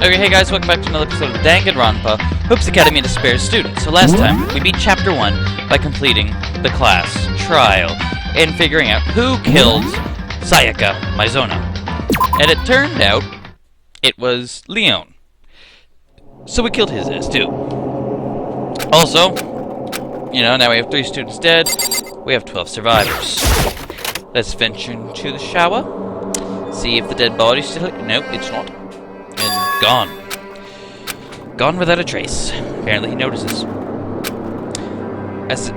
Okay, hey guys, welcome back to another episode of Danganronpa, Hoops Academy Despair Students. So last time, we beat Chapter 1 by completing the class trial and figuring out who killed Sayaka Maizono. And it turned out, it was Leon. So we killed his ass too. Also, you know, now we have 3 students dead, we have 12 survivors. Let's venture into the shower, see if the dead body's still here. Nope, it's not. And gone. Gone without a trace. Apparently he notices.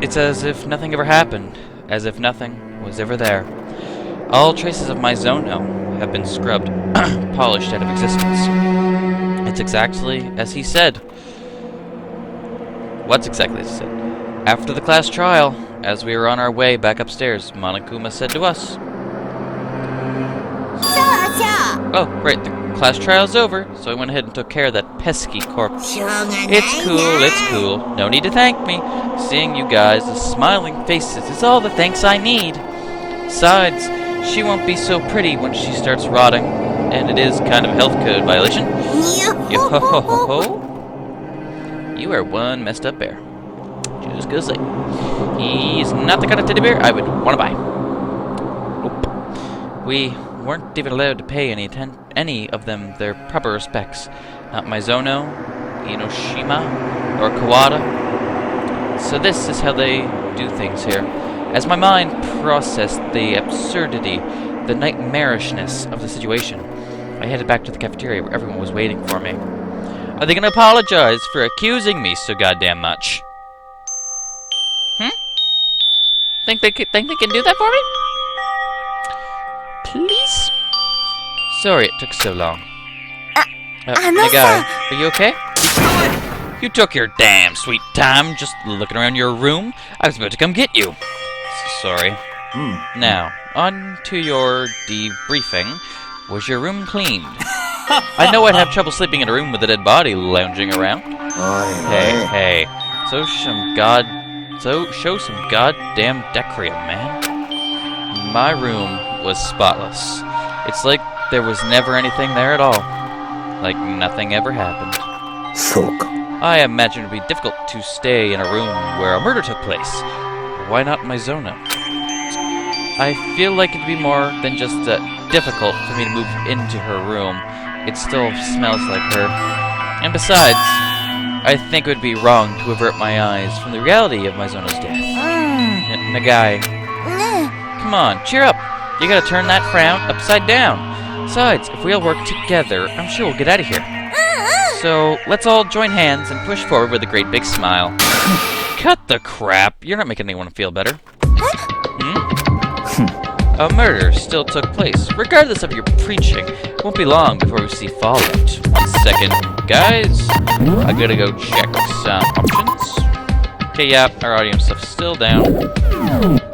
It's as if nothing ever happened. As if nothing was ever there. All traces of Maizono have been scrubbed, polished out of existence. It's exactly as he said. What's exactly as he said? After the class trial, as we were on our way back upstairs, Monokuma said to us, "Oh, right, the class trial's over, so I went ahead and took care of that pesky corpse. It's cool. No need to thank me. Seeing you guys' smiling faces is all the thanks I need. Besides, she won't be so pretty when she starts rotting, and it is kind of a health code violation. Yo-ho-ho-ho. You are one messed up bear. Just gonna say. He's not the kind of teddy bear I would want to buy. Nope. We weren't even allowed to pay any of them their proper respects. Not Maizono, Inoshima, or Kawada. So this is how they do things here. As my mind processed the absurdity, the nightmarishness of the situation, I headed back to the cafeteria where everyone was waiting for me. Are they gonna apologize for accusing me so goddamn much? Think they can do that for me? Please? Sorry it took so long. Hey guy, are you okay? You took your damn sweet time just looking around your room. I was about to come get you. Sorry. Now, on to your debriefing. Was your room cleaned? I know I'd have trouble sleeping in a room with a dead body lounging around. Hey. Show some goddamn decorum, man. My room was spotless. It's like there was never anything there at all. Like nothing ever happened. I imagine it would be difficult to stay in a room where a murder took place. Why not Maizono? I feel like it'd be more than just difficult for me to move into her room. It still smells like her. And besides, I think it would be wrong to avert my eyes from the reality of Maizono's death. Nagai. Come on, cheer up. You gotta turn that frown upside down. Besides, if we all work together, I'm sure we'll get out of here. So, let's all join hands and push forward with a great big smile. Cut the crap. You're not making anyone feel better. A murder still took place. Regardless of your preaching, it won't be long before we see fallout. 1 second, guys. I gotta go check some options. Okay, yeah, our audio stuff's still down.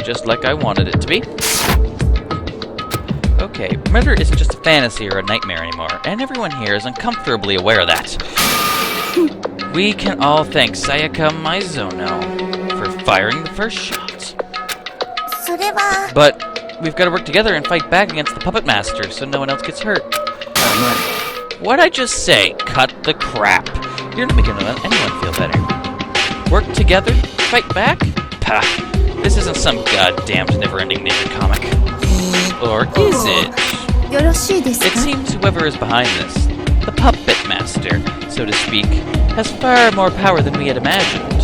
Just like I wanted it to be. Okay, murder isn't just a fantasy or a nightmare anymore, and everyone here is uncomfortably aware of that. We can all thank Sayaka Maizono for firing the first shot. But we've got to work together and fight back against the puppet master so no one else gets hurt. What'd I just say? Cut the crap. You're not making anyone feel better. Work together? Fight back? Pah. This isn't some goddamn never-ending nature comic. Or is it? It seems whoever is behind this, the puppet master, so to speak, has far more power than we had imagined.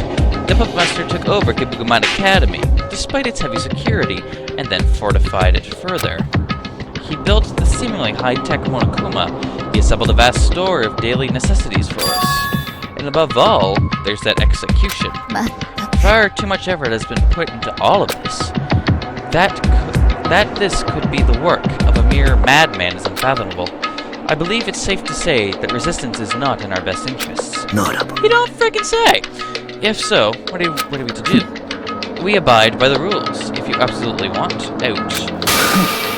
The puppet master took over Kibuguman Academy, despite its heavy security, and then fortified it further. He built the seemingly high-tech Monokuma. He assembled a vast store of daily necessities for us. And above all, there's that execution. Far too much effort has been put into all of this. That this could be the work of a mere madman is unfathomable. I believe it's safe to say that resistance is not in our best interests. You don't frickin' say! If so, what are we to do? We abide by the rules. If you absolutely want out,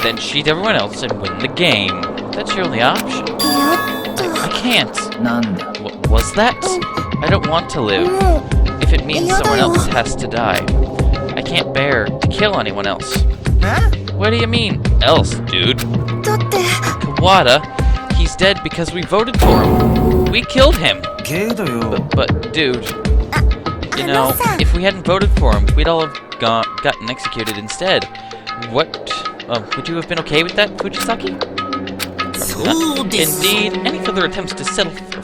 then cheat everyone else and win the game. That's your only option. I can't. What was that? I don't want to live. If it means someone else has to die. I can't bear to kill anyone else. What do you mean, else, dude? Kawada, He's dead because we voted for him. We killed him. But dude, you know, if we hadn't voted for him, we'd all have gotten executed instead. What? Would you have been okay with that, Fujisaki? Indeed, any further attempts to settle for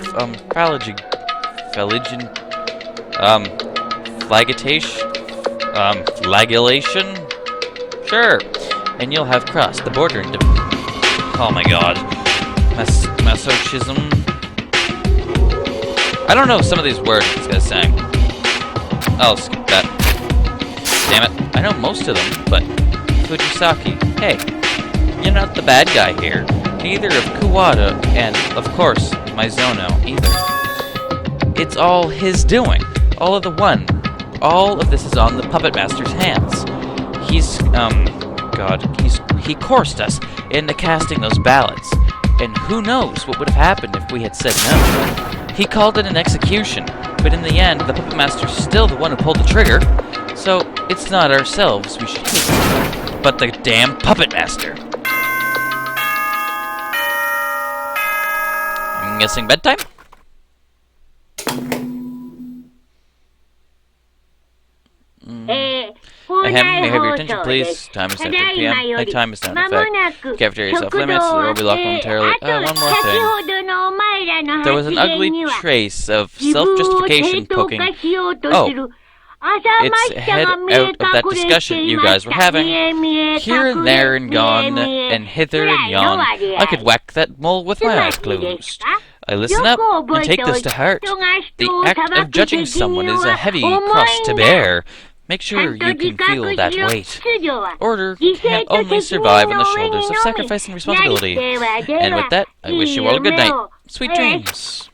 flagellation? Sure. And you'll have crossed the border into... Oh my god. Masochism. I don't know some of these words this guy's saying. I'll skip that. Damn it. I know most of them, but... Fujisaki, hey. You're not the bad guy here. Neither of Kuwata, and, of course, Maizono, either. It's all his doing. All of the one. All of this is on the Puppet Master's hands. He coerced us into casting those ballots. And who knows what would have happened if we had said no. He called it an execution, but in the end, the Puppet Master's still the one who pulled the trigger. So, it's not ourselves we should hate, but the damn Puppet Master. I'm guessing bedtime? May I have your attention, please? Time is now 10 p.m. My time is now in effect. Cafeteria off-limits, the door will be locked momentarily. One more thing. There was an ugly trace of self-justification poking... Oh. It's head out of that discussion you guys were having. Here and there and gone, and hither and yon. I could whack that mole with my eyes closed. I listen up and take this to heart. The act of judging someone is a heavy cross to bear. Make sure you can feel that weight. Order can only survive on the shoulders of sacrifice and responsibility. And with that, I wish you all a good night. Sweet dreams.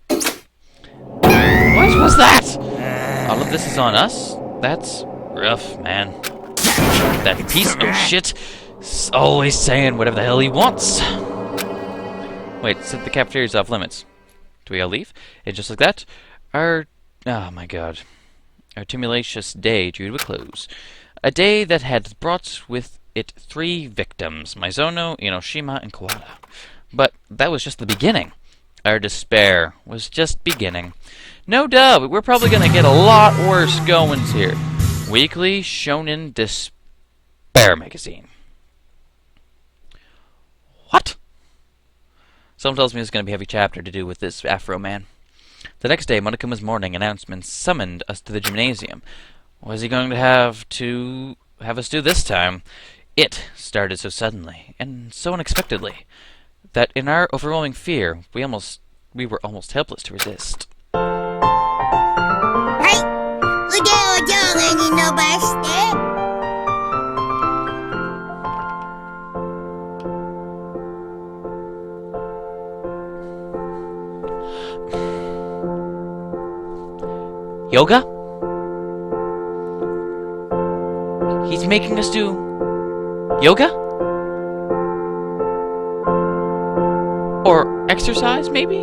What was that? All of this is on us? That's rough, man. That piece of shit is always saying whatever the hell he wants. Wait, it said the cafeteria's off limits. Do we all leave? And just like that, oh my god. Our tumultuous day drew to a close. A day that had brought with it 3 victims, Maizono, Enoshima, and Kawada. But that was just the beginning. Our despair was just beginning. No duh, but we're probably gonna get a lot worse goings here. Weekly Shonen Despair magazine. What? Someone tells me it's gonna be a heavy chapter to do with this Afro man. The next day, Monokuma's morning announcement summoned us to the gymnasium. What is he going to have us do this time? It started so suddenly, and so unexpectedly, that in our overwhelming fear, we were almost helpless to resist. Yoga? He's making us do yoga? Or exercise, maybe?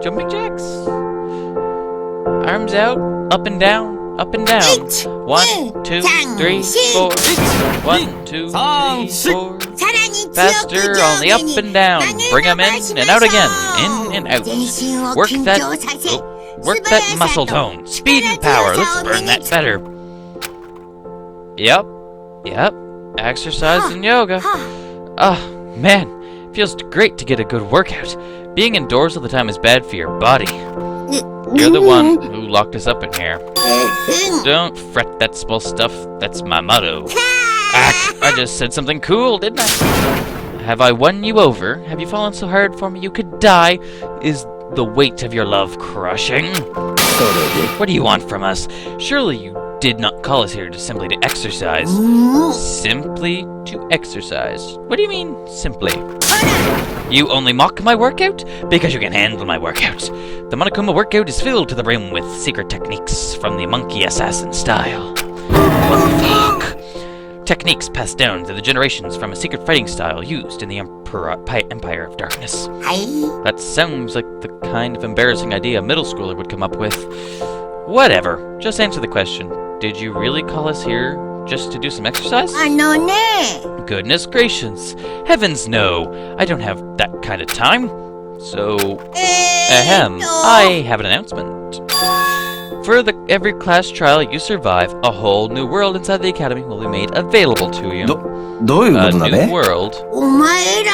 Jumping jacks? Arms out, up and down, up and down. 1, 2, 3, 4. 1, 2, 3, 4. Faster on the up and down. Bring them in and out again. In and out. Work that muscle tone. Speed and power. Let's burn that better. Yep. Exercise and yoga. Oh, man. Feels great to get a good workout. Being indoors all the time is bad for your body. You're the one who locked us up in here. Don't fret that small stuff. That's my motto. I just said something cool, didn't I? Have I won you over? Have you fallen so hard for me you could die? Is the weight of your love crushing? What do you want from us? Surely you did not call us here simply to exercise. Simply to exercise. What do you mean, simply? You only mock my workout? Because you can handle my workout. The Monokuma workout is filled to the brim with secret techniques from the monkey assassin style. What the fuck? Techniques passed down through the generations from a secret fighting style used in the Empire of Darkness. That sounds like the kind of embarrassing idea a middle schooler would come up with. Whatever. Just answer the question. Did you really call us here just to do some exercise? Goodness gracious. Heavens no. I don't have that kind of time. So, I have an announcement. For every class trial you survive, a whole new world inside the academy will be made available to you. A new world?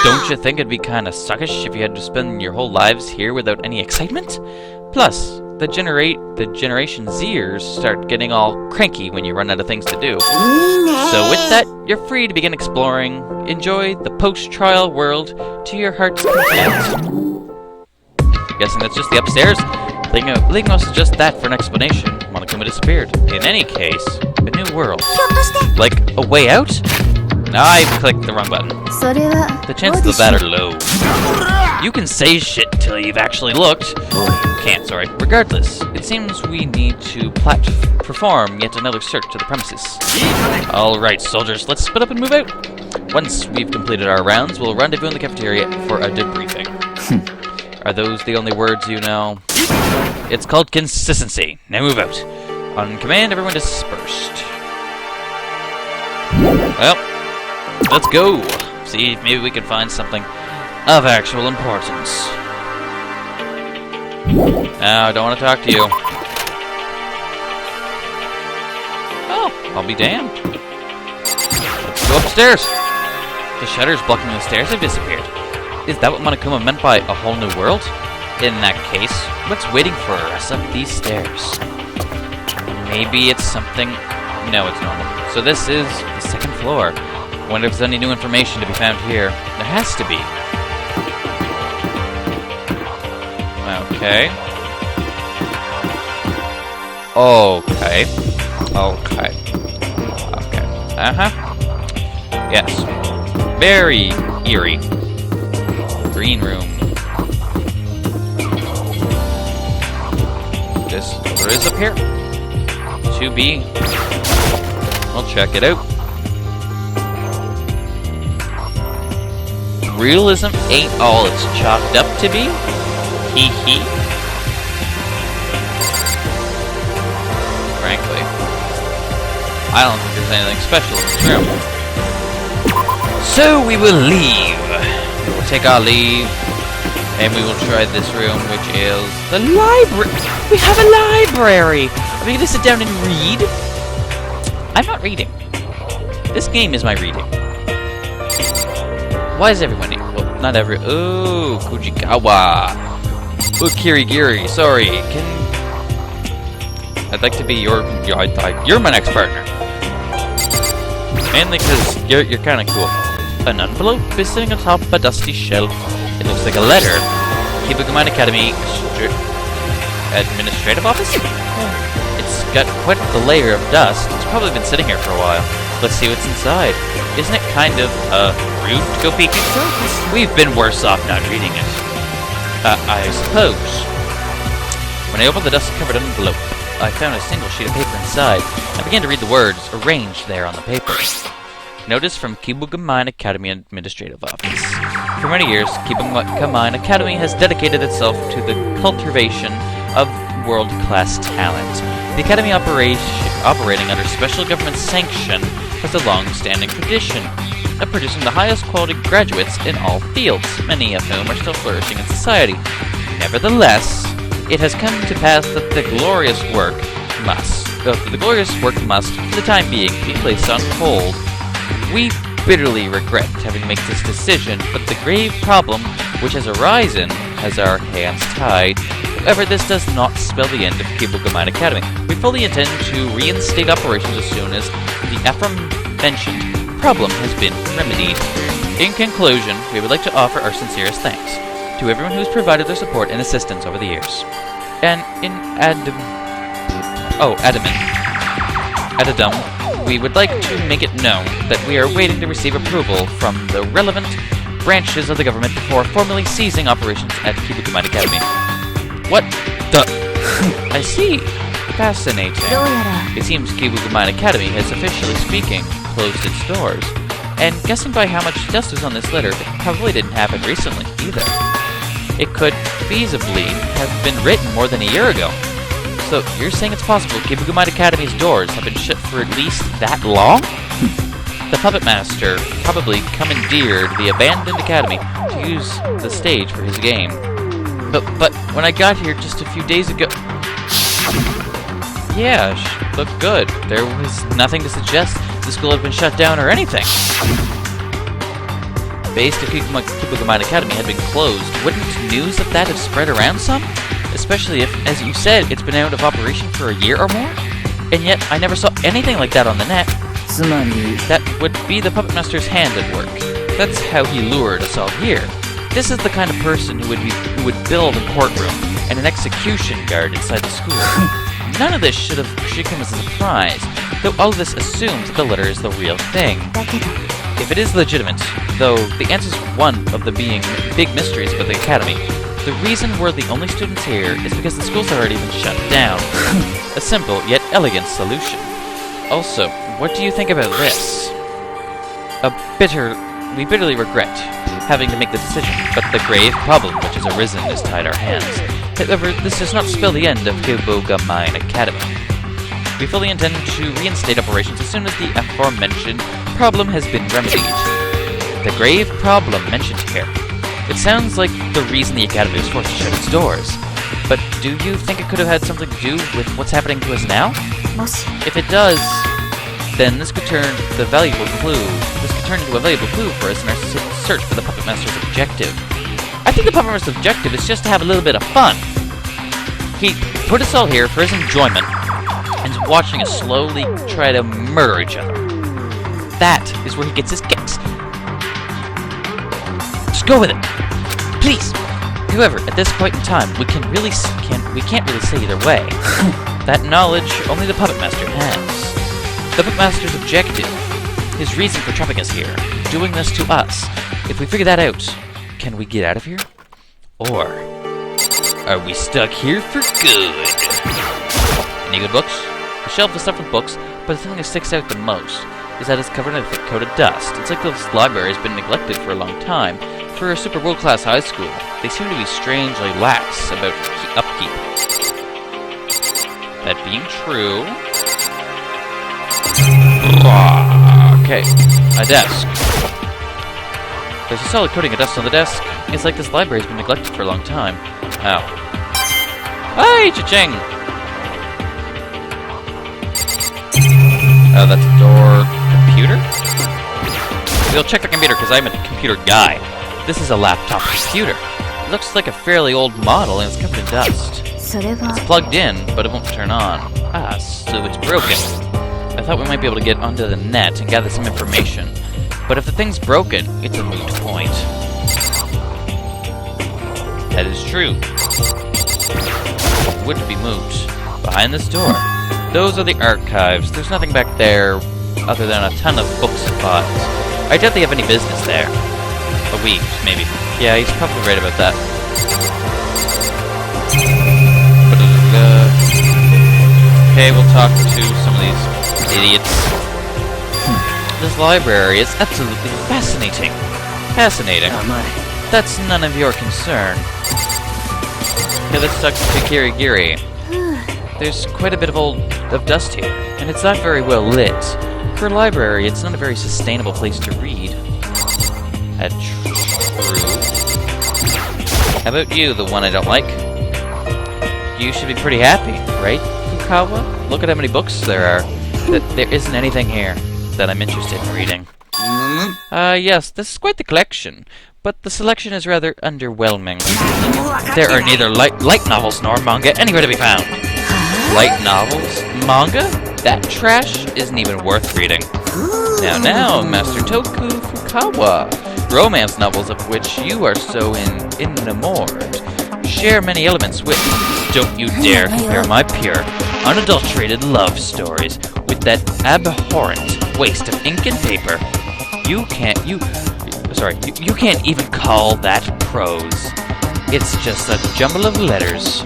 Don't you think it'd be kinda suckish if you had to spend your whole lives here without any excitement? Plus, the Generation Zers start getting all cranky when you run out of things to do. So with that, you're free to begin exploring. Enjoy the post-trial world to your heart's content. Guessing that's just the upstairs. Lignos is just that for an explanation. Monokuma disappeared. In any case, a new world. Like, a way out? I clicked the wrong button. The chances of that are low. You can say shit till you've actually looked. Can't, sorry. Regardless, it seems we need to perform yet another search of the premises. Alright, soldiers, let's split up and move out. Once we've completed our rounds, we'll rendezvous in the cafeteria for a debriefing. Are those the only words you know? It's called consistency. Now move out. On command, everyone dispersed. Well, let's go. See if maybe we can find something of actual importance. No, I don't want to talk to you. Oh, I'll be damned. Let's go upstairs. The shutters blocking the stairs have disappeared. Is that what Monokuma meant by a whole new world? In that case, what's waiting for us up these stairs? Maybe it's something... No, it's normal. So this is the second floor. I wonder if there's any new information to be found here. There has to be. Okay. Okay. Yes. Very eerie. Green room. This door is up here. 2B. We'll check it out. Realism ain't all it's chalked up to be. Hee hee. Frankly, I don't think there's anything special in this room. So we will leave. We will take our leave, and we will try this room, which is the library. We have a library. Are we going to sit down and read? I'm not reading. This game is my reading. Why is everyone here? Well, not every... Oh, Kujikawa. Oh, Kirigiri, sorry. I'd like to be you're my next partner. Mainly because you're kind of cool. An envelope is sitting atop a dusty shelf. It looks like a letter. Kibugamine Academy Administrative Office? It's got quite the layer of dust. It's probably been sitting here for a while. Let's see what's inside. Isn't it kind of rude to go peeking through? We've been worse off not reading it. I suppose. When I opened the dust-covered envelope, I found a single sheet of paper inside. I began to read the words arranged there on the paper. Notice from Kibugamine Academy Administrative Office. For many years, Kibugamine Academy has dedicated itself to the cultivation of world-class talent. The Academy operating under special government sanction has a long-standing tradition of producing the highest quality graduates in all fields, many of whom are still flourishing in society. Nevertheless, it has come to pass that the glorious work must, for the time being, be placed on hold. We bitterly regret having to make this decision, but the grave problem which has arisen has our hands tied. However, this does not spell the end of Kibugamine Academy. We fully intend to reinstate operations as soon as the aforementioned problem has been remedied. In conclusion, we would like to offer our sincerest thanks to everyone who has provided their support and assistance over the years. And in addendum, we would like to make it known that we are waiting to receive approval from the relevant branches of the government before formally ceasing operations at Kibugamine Academy. What the? I see. Fascinating. It seems Kibugamine Academy has, officially speaking, closed its doors. And guessing by how much dust is on this letter, it probably didn't happen recently, either. It could feasibly have been written more than a year ago. So, you're saying it's possible Kibugamine Academy's doors have been shut for at least that long? The Puppet Master probably commandeered the abandoned academy to use the stage for his game. But when I got here just a few days ago... Yeah, she looked good. There was nothing to suggest the school had been shut down or anything. Base to Kibugamine Academy had been closed. Wouldn't news of that have spread around some? Especially if, as you said, it's been out of operation for a year or more? And yet, I never saw anything like that on the net. That would be the Puppet Master's hand at work. That's how he lured us all here. This is the kind of person who would build a courtroom and an execution guard inside the school. None of this should come as a surprise, though all of this assumes that the letter is the real thing. If it is legitimate, though the answer is one of the big mysteries about the Academy, the reason we're the only students here is because the school's already been shut down. A simple yet elegant solution. Also, what do you think about this? We bitterly regret having to make the decision, but the grave problem which has arisen has tied our hands. However, this does not spell the end of Kibugamine Academy. We fully intend to reinstate operations as soon as the aforementioned problem has been remedied. The grave problem mentioned here. It sounds like the reason the Academy was forced to shut its doors. But do you think it could have had something to do with what's happening to us now? If it does, then this could turn into a valuable clue for us in our search for the Puppet Master's objective. I think the Puppet Master's objective is just to have a little bit of fun. He put us all here for his enjoyment, and is watching us slowly try to murder each other. That is where he gets his kicks. Just go with it, please. However, at this point in time, we can't really say either way. That knowledge only the Puppet Master has. The Puppet Master's objective, his reason for trapping us here, doing this to us. If we figure that out, can we get out of here? Or are we stuck here for good? Any good books? The shelf is stuffed with books, but the thing that sticks out the most is that it's covered in a thick coat of dust. It's like this library has been neglected for a long time. For a super world-class high school, they seem to be strangely lax about upkeep. That being true... Okay, a desk. There's a solid coating of dust on the desk. It's like this library's been neglected for a long time. Oh. Hi, cha-ching! Oh, that's a door. Computer? We'll check the computer, because I'm a computer guy. This is a laptop computer. It looks like a fairly old model, and it's covered in dust. It's plugged in, but it won't turn on. Ah, so it's broken. I thought we might be able to get onto the net and gather some information. But if the thing's broken, it's a moot point. That is true. It would be moot. Behind this door. Those are the archives. There's nothing back there other than a ton of books and files. I doubt they have any business there. A week, maybe. Yeah, he's probably right about that. Okay, we'll talk to some of these idiots. This library is absolutely fascinating. Fascinating. That's none of your concern. Okay, let's talk to Kirigiri. There's quite a bit of dust here, and it's not very well lit. For a library, it's not a very sustainable place to read. That's true. How about you, the one I don't like? You should be pretty happy, right, Fukawa? Look at how many books there are. There isn't anything here that I'm interested in reading. Yes, this is quite the collection, but the selection is rather underwhelming. There are neither light novels nor manga anywhere to be found. Light novels? Manga? That trash isn't even worth reading. Now, Master Toku Fukawa. Romance novels of which you are so enamored share many elements with... Don't you dare compare my pure, unadulterated love stories with that abhorrent waste of ink and paper. You can't even call that prose. It's just a jumble of letters.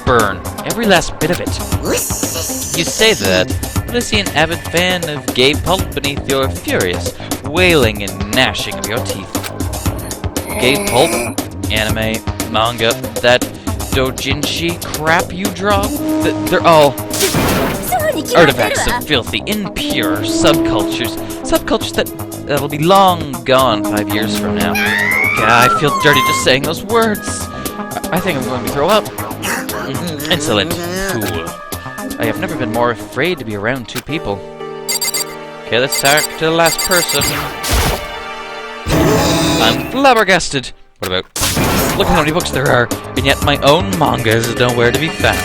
Burn every last bit of it. You say that, but I see an avid fan of gay pulp beneath your furious wailing and gnashing of your teeth. Gay pulp, anime, manga, that doujinshi crap you draw, they're all artifacts of filthy, impure subcultures that'll be long gone 5 years from now. God, I feel dirty just saying those words. I think I'm going to throw up. Insolent fool. I have never been more afraid to be around two people. Okay, let's talk to the last person. I'm flabbergasted. What about? Look how many books there are, and yet my own manga is nowhere to be found.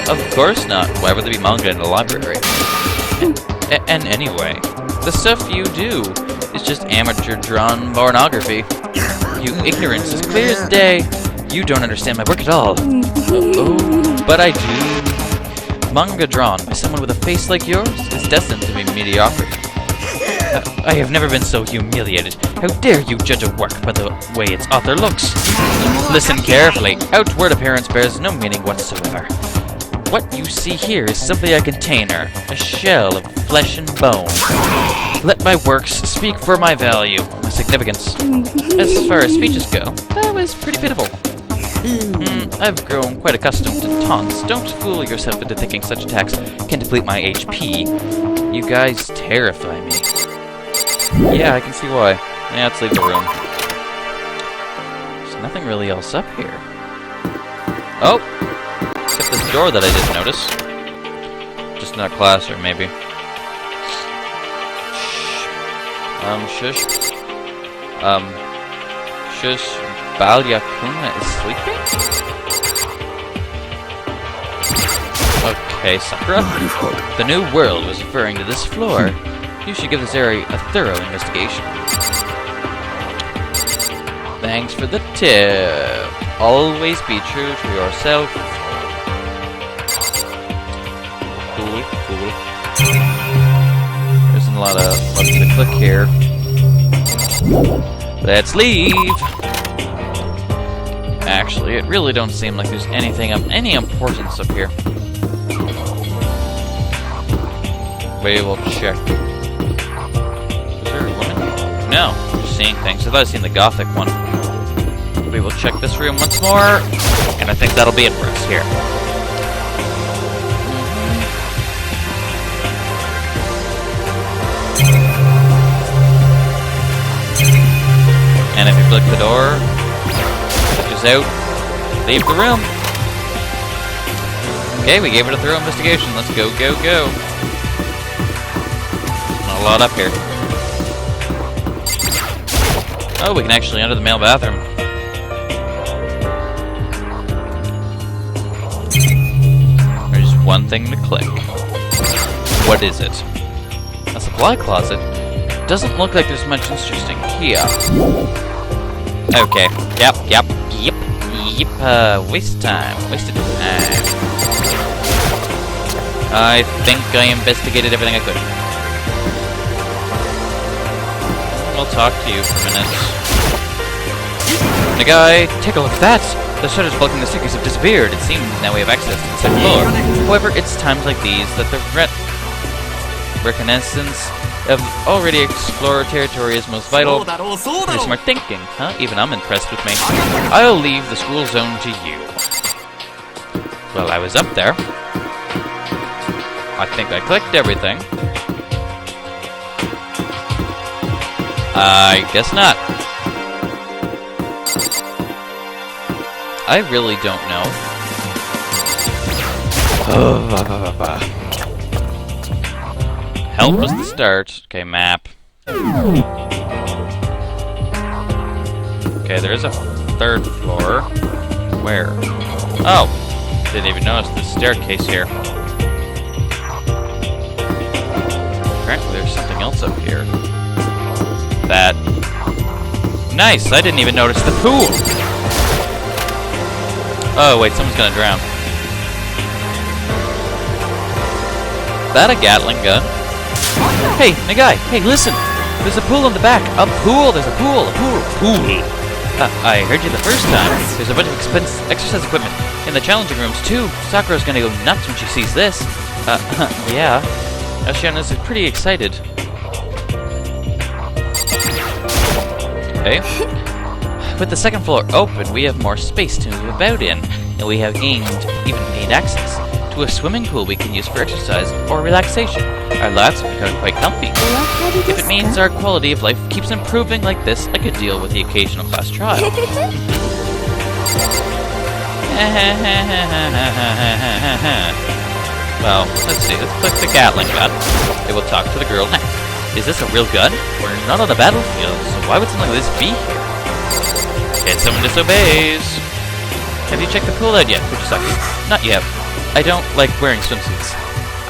Of course not. Why would there be manga in the library? And anyway, the stuff you do is just amateur-drawn pornography. You ignorance as clear as day. You don't understand my work at all. Oh, but I do. Manga drawn by someone with a face like yours is destined to be mediocrity. I have never been so humiliated. How dare you judge a work by the way its author looks? Listen carefully. Outward appearance bears no meaning whatsoever. What you see here is simply a container, a shell of flesh and bone. Let my works speak for my value, my significance. As far as speeches go, that was pretty pitiful. I've grown quite accustomed to taunts. Don't fool yourself into thinking such attacks can deplete my HP. You guys terrify me. Yeah, I can see why. Yeah, let's leave the room. There's nothing really else up here. Oh! Except this door that I didn't notice. Just in our classroom, maybe. Shush. Shush. Balyakuna is sleeping? Okay, Sakura. The new world was referring to this floor. You should give this area a thorough investigation. Thanks for the tip. Always be true to yourself. Cool. There's a lot of buttons to click here. Let's leave! Actually, it really don't seem like there's anything of any importance up here. We will check. Is there a woman? No, just seeing things. I thought I'd seen the gothic one. We will check this room once more, and I think that'll be it for us here. And if you click the door, it is out. Leave the room. Okay, we gave it a thorough investigation. Let's go. Not a lot up here. Oh, we can actually enter the male bathroom. There's one thing to click. What is it? A supply closet? Doesn't look like there's much interesting here. Okay. Yep. Wasted time. I think I investigated everything I could. I'll talk to you for a minute. Nagai, take a look at that! The shutters blocking the staircase have disappeared. It seems now we have access to the second floor. However, it's times like these that the reconnaissance of already explored territory is most vital. Pretty smart thinking, huh? Even I'm impressed with me. I'll leave the school zone to you. Well, I was up there. I think I clicked everything. I guess not. I really don't know. Help was the start. Okay, map. Okay, there is a third floor. Where? Oh! Didn't even notice the staircase here. Apparently there's something else up here. That... Nice! I didn't even notice the pool! Oh, wait, someone's gonna drown. That a Gatling gun? Hey, Nagai! Hey, listen! There's a pool in the back! A pool! There's a pool! I heard you the first time. There's a bunch of exercise equipment in the challenging rooms, too. Sakura's gonna go nuts when she sees this. Yeah. Ashiana's pretty excited. Okay. With the second floor open, we have more space to move about in, and we have even gained access to a swimming pool we can use for exercise or relaxation. Our lives have become quite comfy. If it means our quality of life keeps improving like this, I could deal with the occasional class trial. Well, let's see. Let's click the Gatling gun. It will talk to the girl next. Is this a real gun? We're not on the battlefield, so why would something like this be here? And someone disobeys. Have you checked the pool out yet, Fujisaki? Not yet. I don't like wearing swimsuits.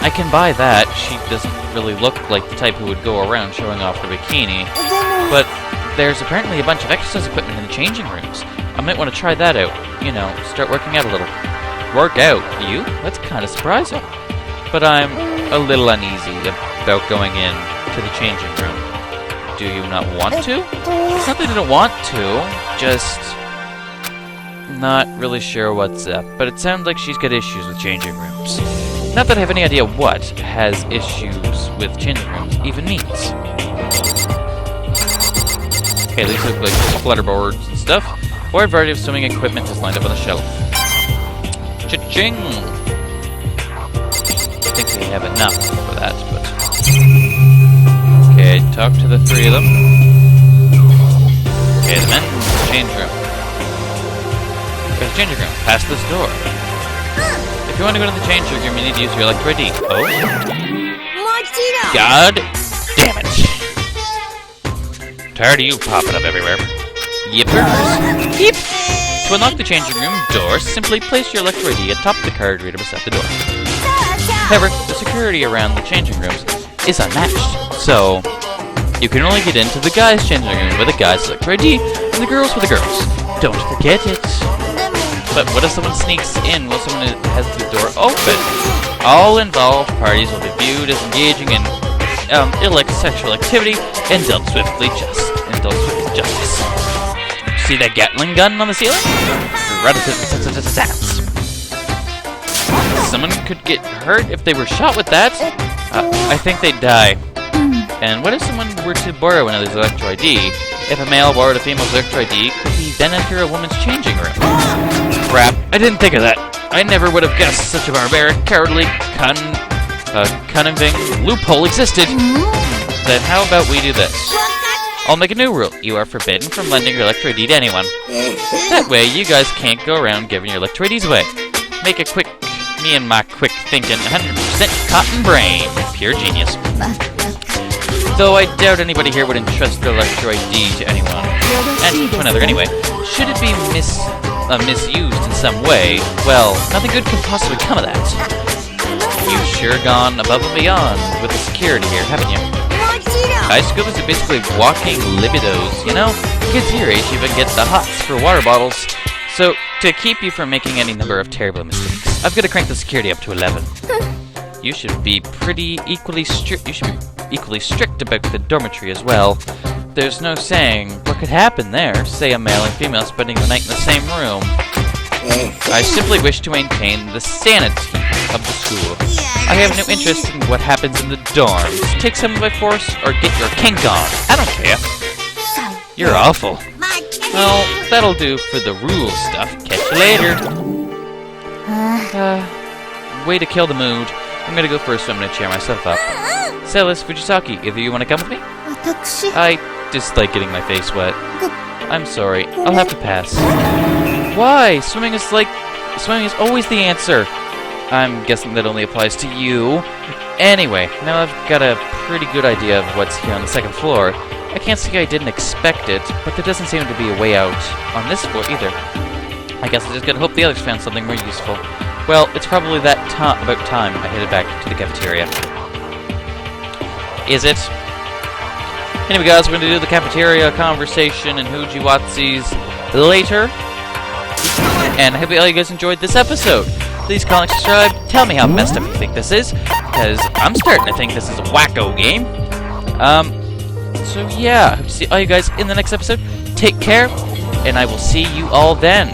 I can buy that. She doesn't really look like the type who would go around showing off her bikini. But there's apparently a bunch of exercise equipment in the changing rooms. I might want to try that out. You know, start working out a little. Work out? You? That's kind of surprising. But I'm a little uneasy about going in to the changing room. Do you not want to? It's not that I don't want to, just not really sure what's up. But it sounds like she's got issues with changing rooms. Not that I have any idea what has issues with changing rooms even means. Okay, these look like flutterboards and stuff. A wide variety of swimming equipment is lined up on the shelf. Cha-ching! I think we have enough for that, but... Okay, talk to the three of them. Okay, the men, change room. There's a changing room, past this door. If you want to go to the changing room, you need to use your Electro ID. Oh? God damn it! Tired of you popping up everywhere. Yippers! Yip! To unlock the changing room door, simply place your Electro ID atop the card reader beside the door. However, the security around the changing rooms is unmatched, so you can only get into the guys' changing room with the guys' Electro ID and the girls with the girls. Don't forget it. But what if someone sneaks in while someone has the door open? All involved parties will be viewed as engaging in illicit sexual activity and dealt swiftly justice. See that Gatling gun on the ceiling? Someone could get hurt if they were shot with that. I think they'd die. And what if someone were to borrow another's Electro ID? If a male borrowed a female's Electro ID, could he then enter a woman's changing room? Crap, I didn't think of that. I never would have guessed such a barbaric, cowardly, cunning loophole existed. Then how about we do this? I'll make a new rule. You are forbidden from lending your Electro ID to anyone. That way, you guys can't go around giving your Electro IDs away. Make a quick, me and my quick thinking, 100% cotton brain. Pure genius. Though I doubt anybody here would entrust their Electro ID to anyone. And to another anyway. Should it be misused in some way, well, nothing good can possibly come of that. You've sure gone above and beyond with the security here, haven't you? High schoolers are basically walking libidos, you know? Kids your age even get the hots for water bottles. So, to keep you from making any number of terrible mistakes, I've got to crank the security up to 11. You should be equally strict about the dormitory as well. There's no saying what could happen there, say a male and female spending the night in the same room. I simply wish to maintain the sanity of the school. I have no interest in what happens in the dorms. Take someone by force or get your kink on. I don't care. You're awful. Well, that'll do for the rules stuff. Catch you later. Way to kill the mood. I'm gonna go for a swim and cheer myself up. Celis, Fujisaki, either you want to come with me? I dislike getting my face wet. I'm sorry. I'll have to pass. Why? Swimming is always the answer. I'm guessing that only applies to you. Anyway, now I've got a pretty good idea of what's here on the second floor. I can't say I didn't expect it, but there doesn't seem to be a way out on this floor either. I guess I just gotta hope the others found something more useful. Well, it's probably about time I headed back to the cafeteria. Is it? Anyway guys, we're going to do the cafeteria conversation and Hujiwatsu's later. And I hope all you guys enjoyed this episode. Please comment, subscribe, tell me how messed up you think this is, because I'm starting to think this is a wacko game. So yeah, I hope to see all you guys in the next episode. Take care, and I will see you all then.